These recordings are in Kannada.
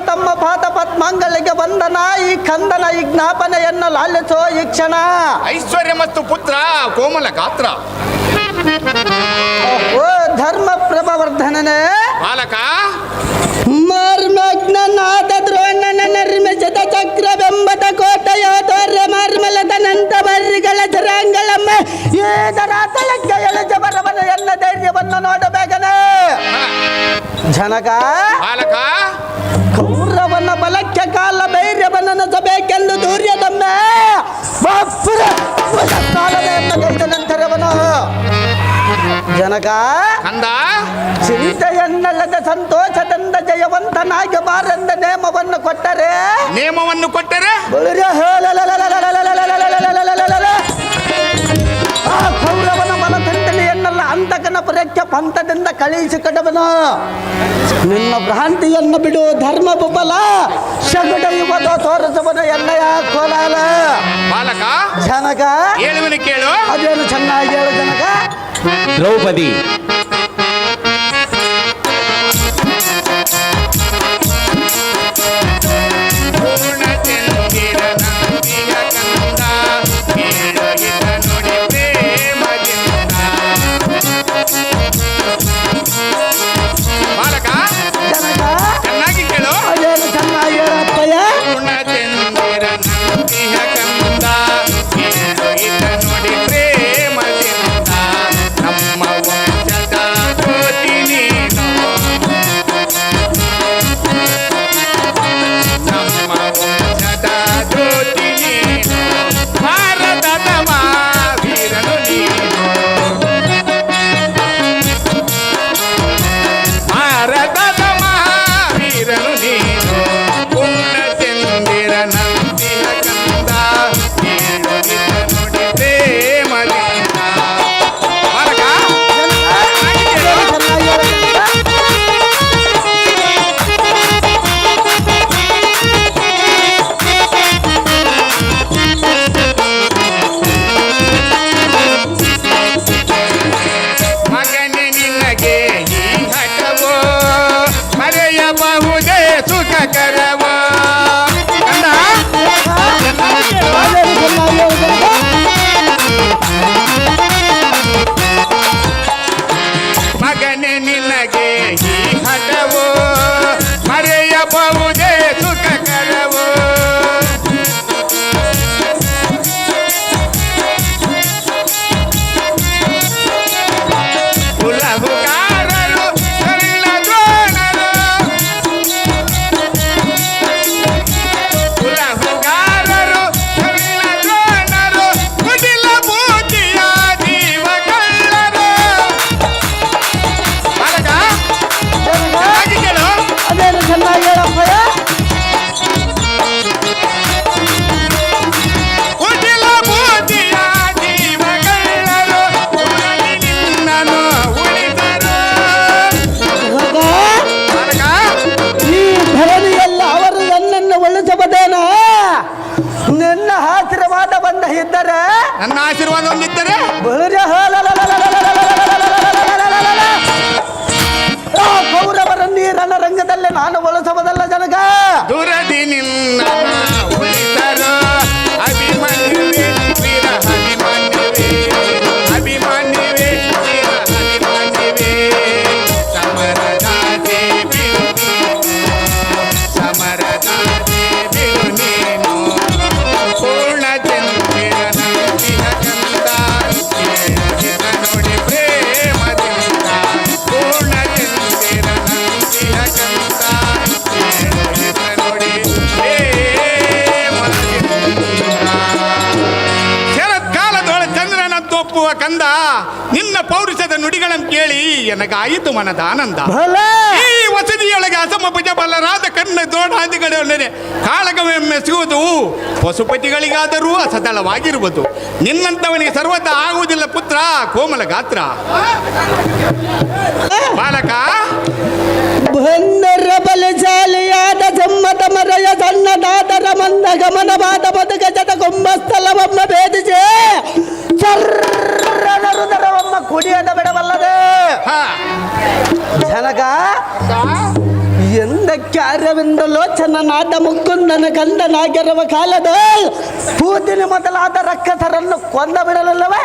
ತಮ್ಮ ಪಾದ ಪದ್ಮಾಂಗಳಿಗೆ ವಂದನ. ಈ ಕಂದನ ಈ ಜ್ಞಾಪನೆಯನ್ನು ಲಾಲಿಸೋ ಈ ಕ್ಷಣ. ಐಶ್ವರ್ಯ ಮತ್ತು ಪುತ್ರ ಕೋಮಲ ಗಾತ್ರ. ಓ ಧರ್ಮ ಪ್ರಭವರ್ಧನನೇ ಬಾಲಕ, ಮರ್ಮಗ್ನಾದ ದ್ರೋಣನ ನಿರ್ಮಿಸಿದ ಚಕ್ರವೆಂಬದ ಕೋಟೆಯೋದರ ಮಾರ್ಮಲದನಂತ ಮರ್ರಿಗಳ ಜರಾಂಗಳಮ್ಮ ಏದರ ತಳಕ್ಕೆ ಎಳೆದ ಬರವನ ಎಲ್ಲ ಧೈರ್ಯವನ್ನು ನೋಡಬೇಕನೆ. ಜನಕ ಬಾಲಕ, ಕೌರವನ ಬಲಕ್ಕೆ ಕಾಲ ಧೈರ್ಯವನ್ನು ನಸಬೇಕೆಂದು ಧೈರ್ಯದೊಮ್ಮೆ ನಂತರವನು ಜನಕ ಕಂದ ಚಿಂತೆಯನ್ನಲ್ಲದ ಸಂತೋಷದಿಂದ ಜಯವಂತನಾಗಿ ಬಾರೆಂದ ನೇಮವನ್ನು ಕೊಟ್ಟರೆ ಆ ಕೌರವನ ಮನತಂಡನೆಯನ್ನೆಲ್ಲ ಅಂತಕನ ಪುರಕ್ಕೆ ಪಂಥದಿಂದ ಕಳುಹಿಸಿ ಕಡವನು. ನಿನ್ನ ಭ್ರಾಂತಿಯನ್ನು ಬಿಡು ಧರ್ಮ ಬಲ ಶಗುಡ ಯುವದ ತೋರಿಸುವನು ಎನ್ನಯ ಕೋಲಾಲ. ಬಾಲಕ, ಜನಕ ಹೇಳುವನು ಕೇಳು. ಅದೇನು ಚೆನ್ನಾಗಿ ಹೇಳು ಜನಕ. ದ್ರೌಪದಿ ನಿನ್ನ ಆಶೀರ್ವಾದ ಬಂದ ಇದ್ದರೆ ನನ್ನ ಆಶೀರ್ವಾದ ಹೊಂದಿದ್ದರೆ ಕೌರವರ ನೀರನ ರಂಗದಲ್ಲಿ ನಾನು ಬಳಸುವುದಲ್ಲ ಜನಕ. ದುರದಿ ನಿನ್ನ ಉಳಿಸರು ಅಭಿಮನ್ಯುವೆ ವೀರ ಅಭಿಮನ್ಯುವೆ ಅಭಿಮನ್ಯುವೆ ವೀರ ಅಭಿಮನ್ಯುವೆ ಸಮರದಾತೆ ಬಿರುನಿ ಸಮರದಾತೆ ಬಿರುನೇನು ಪೂರ್ಣ ಚಂದಿರ ನಂದಿನ ಕಂದ ನೋಡಿ ಪ್ರೇಮದಿಂದ ಪೂರ್ಣ ಚಂದಿರ ನಂದಿನ ಕಂದ ನೋಡಿ ಶರತ್ಕಾಲದೊಳ ಚಂದ್ರನದ್ದೊಪ್ಪುವ ಕಂದ ನಿನ್ನ ಪೌರುಷದ ನುಡಿಗಳನ್ನು ಕೇಳಿ ನನಗಾಯಿತು ಮನದ ಆನಂದ. ಈ ವಸತಿಯೊಳಗೆ ಅಸಮ ಭುಜಬಲರಾದ ಕಣ್ಣ ದೋಣಾದಿಗಳೊಡನೆ ಕಾಳಗವೆಮ್ಮೆ ಸಿಗುವುದು ಪಶುಪತಿಗಳಿಗಾದರೂ ಅಸದಳವಾಗಿರುವುದು. ನಿನ್ನಂತವನಿಗೆ ಸರ್ವತ ಆಗುವುದಿಲ್ಲ ಪುತ್ರ ಕೋಮಲ ಗಾತ್ರ. ಬಾಲಕ ಬಂದರ ಬಲಶಾಲಿಯಾದ ಸಮ್ಮತ ಮರಯ ಸಣ್ಣದಾದರ ಮಂದ ಗಮನವಾದ ಬದುಕ ಜತ ಕುಂಭಸ್ಥಲವಮ್ಮ ಭೇದಿಸಿ ಹೃದರವಮ್ಮ ಕುಡಿಯದ ಬಿಡಬಲ್ಲದೆ ಜನಕ ಎಂದಕ್ಕೆ ಕಾರ್ಯವಿಂದ ಲೋಚನನಾದ ಮುಕ್ಕುಂದನ ಕಂದನಾಗಿರುವ ಕಾಲದ ಪೂತಿನ ಮೊದಲಾದ ರಕ್ಕಸರನ್ನು ಕೊಂದ ಬಿಡಲಿಲ್ಲವೇ?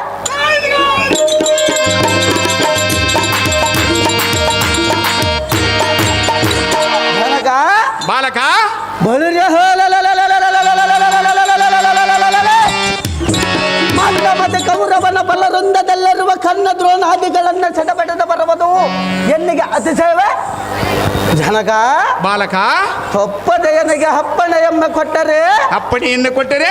ಜನಕ ಬಾಲಕ ಬಳಿರ ಮತ್ತೆ ಕೌರವನ ಬಲವೃಂದದಲ್ಲಿರುವ ಕನ್ನ ದ್ರೋಣಾದಿಗಳನ್ನು ಸೆಟಬೆಟದ ಬರುವುದು ಎನ್ನಿಗೆ ಅತಿಶಯವೇ? ಜನಕ ಬಾಲಕ ತೊಪ್ಪದೆಯನಿಗೆ ಹಪ್ಪಣ ಎಂಬ ಕೊಟ್ಟರೆ ಅಪ್ಪಣೆಯನ್ನು ಕೊಟ್ಟರೆ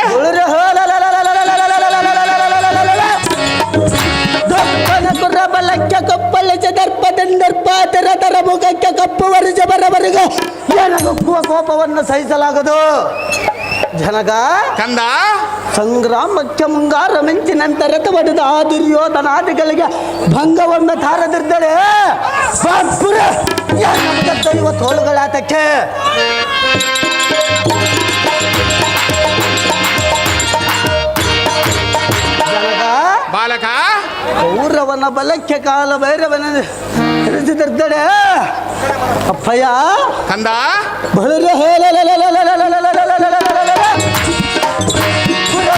ದೊಪ್ಪನ ಕುರ್ರಬಲಕ್ಕೆ ಕೊಪ್ಪಳಿಸಿ ದರ್ಪದಿಂದರ್ಪಾತಿರ ತರ ಮುಖಕ್ಕೆ ಕಪ್ಪು ವರಿಸ ಬರವರೆಗೂ ಏನಗುವ ಕೋಪವನ್ನು ಸಹಿಸಲಾಗದು. ಜನಕ ಕಂದ ಸಂಗ್ರಾಮಕ್ಕೆ ಮುಂಗಾರ ಮಿಂಚಿನಂತೆ ರಥ ಹೊಡೆದ ಆ ದುರ್ಯೋಧನಾದಿಗಳಿಗೆ ಭಂಗವನ್ನು ತಾರದಿರ್ದಳೆ ದೈವ ತೋಳುಗಳಾತಕ್ಕೆ. ಜನಕ ಬಾಲಕ ಕೌರವನ ಬಲಕ್ಕೆ ಕಾಲ ಭೈರವನ ಇರಿಸಿದಿರ್ದಡೆ ಅಪ್ಪಯ್ಯ ಕಂದ ಬಳಿರ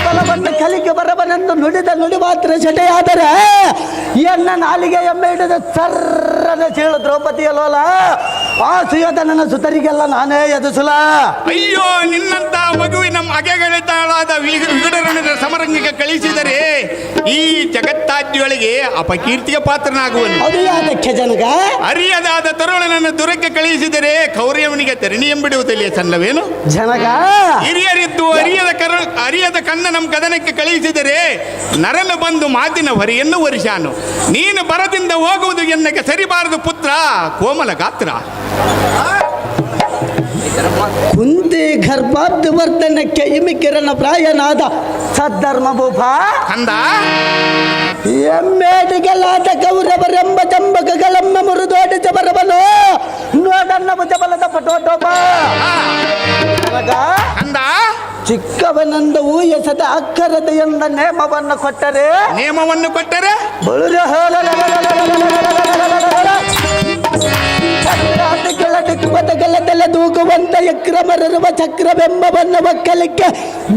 ಬಲವನ್ನು ಕಲಿಕೆ ಬರಬನೆಂದು ನುಡಿದ ನುಡಿ ಮಾತ್ರ ಸೆಟೆಯಾದರೆ ಎನ್ನ ನಾಲಿಗೆ ಎಮ್ಮೆ ಹಿಡಿದ ಸರ್ರನ ಚೀಳು ದ್ರೌಪದಿಯಲ್ಲೋಲ ಆ ಸುಯೋಧನನ ಸುತರಿಗೆಲ್ಲ ನಾನೇ ಎದುಸಲ. ಅಯ್ಯೋ ನಿನ್ನಂತ ಮಗುವಿನ ಅಗೆಗಳಿತಾಳಾದ ವಿಗಡರನ ಸಮರಂಗಕ್ಕೆ ಕಳಿಸಿದರೆ ಈ ಜಗತ್ತಾದ್ಯೊಳಗೆ ಅಪಕೀರ್ತಿಯ ಪಾತ್ರನಾಗುವನು. ಅದು ಯಾದಕ್ಕೆ ಜನಕ? ಅರಿಯದಾದ ತರುಣನನ್ನು ದುರಕ್ಕೆ ಕಳಿಸಿದರೆ ಕೌರವನಿಗೆ ತೆರಣಿ ಎಂಬಿಡುವುದಿಲ್ಲ ಸಲ್ಲವೇನು? ಜನಕ ಹಿರಿಯರಿದ್ದು ಅರಿಯದ ಕಣ್ಣ ನಮ್ಮ ಕದನಕ್ಕೆ ಕಳಿಸಿದರೆ ನರನು ಬಂದು ಮಾತಿನ ಹೊರೆಯನ್ನು ವರಿಸಾನು. ನೀನು ಬರದಿಂದ ಹೋಗುವುದು ಎನ್ನಕ್ಕೆ ಸರಿಬಾರದು ಪುತ್ರ ಕೋಮಲ ಗಾತ್ರ. ಕುಂತಿ ಗರ್ಭಾಬ್ಧ ವರ್ಧನಕ್ಕೆ ಇಮಿಕಿರಣ ಪ್ರಾಯನಾದ ಸದ್ಧರ್ಮ ಭೂಪ ಕಂದ ಎಮ್ಮೇಟಿಗೆಲ್ಲಾದ ಕೌರವರೆಂಬ ಚಂಬಕಗಳೆಮ್ಮ ಮುರಿದೋಡಿಸ ಬರಬನು ನೋಡನ್ನ ಭುಜಬಲದ ಪಟೋಟೋಪ. ಕಂದ ಚಿಕ್ಕವನಂದವು ಎಸದ ಅಕ್ಕರದ ಎಂದ ನೇಮವನ್ನು ಕೊಟ್ಟರೆ ಕೆಳದಿಕ್ಕುವದಗಲದೆಲ್ಲ ತೂಗುವಂತ ಎಕ್ರಮರರುವ ಚಕ್ರವೆಂಬವನ್ನು ಒಕ್ಕಲಿಕ್ಕೆ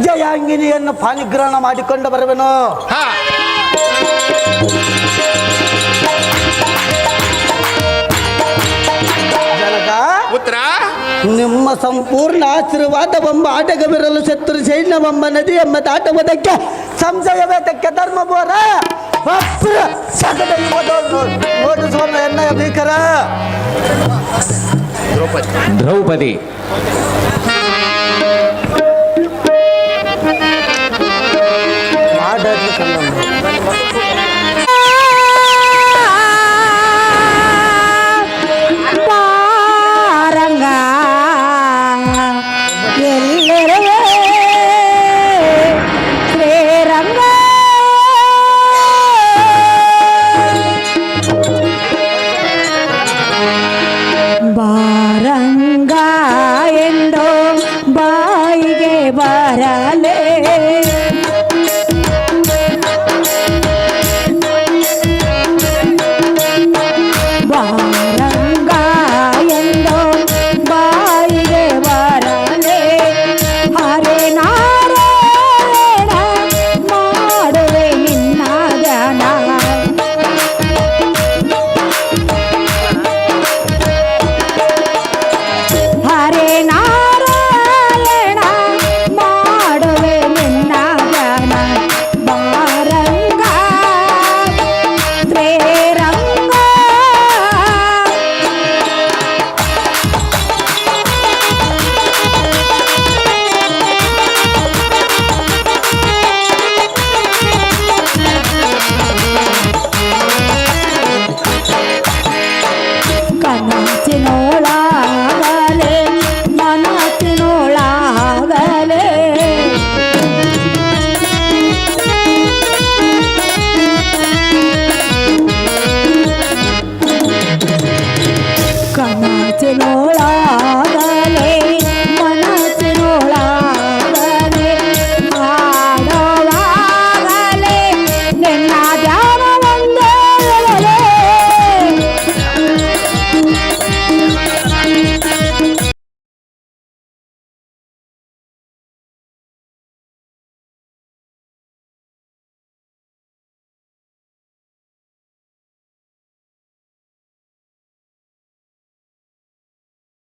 ಜಯಾಂಗಿನಿಯನ್ನು ಪಾಣಿಗ್ರಹಣ ಮಾಡಿಕೊಂಡು ಬರುವೆನು. ಜನಕ ಪುತ್ರ ನಿಮ್ಮ ಸಂಪೂರ್ಣ ಆಶೀರ್ವಾದವೆಂಬ ಆಟಗವಿರಲು ಶತ್ರು ಸೈನ್ಯವೆಂಬ ನದಿ ಎಂಬ ದಾಟುವುದಕ್ಕೆ ಸಂಶಯವೇದಕ್ಕೆ ಧರ್ಮಬೋರ ನೋಡಿಸುವ ಎನ್ನ ಭೀಕರ ದ್ರೌಪದಿ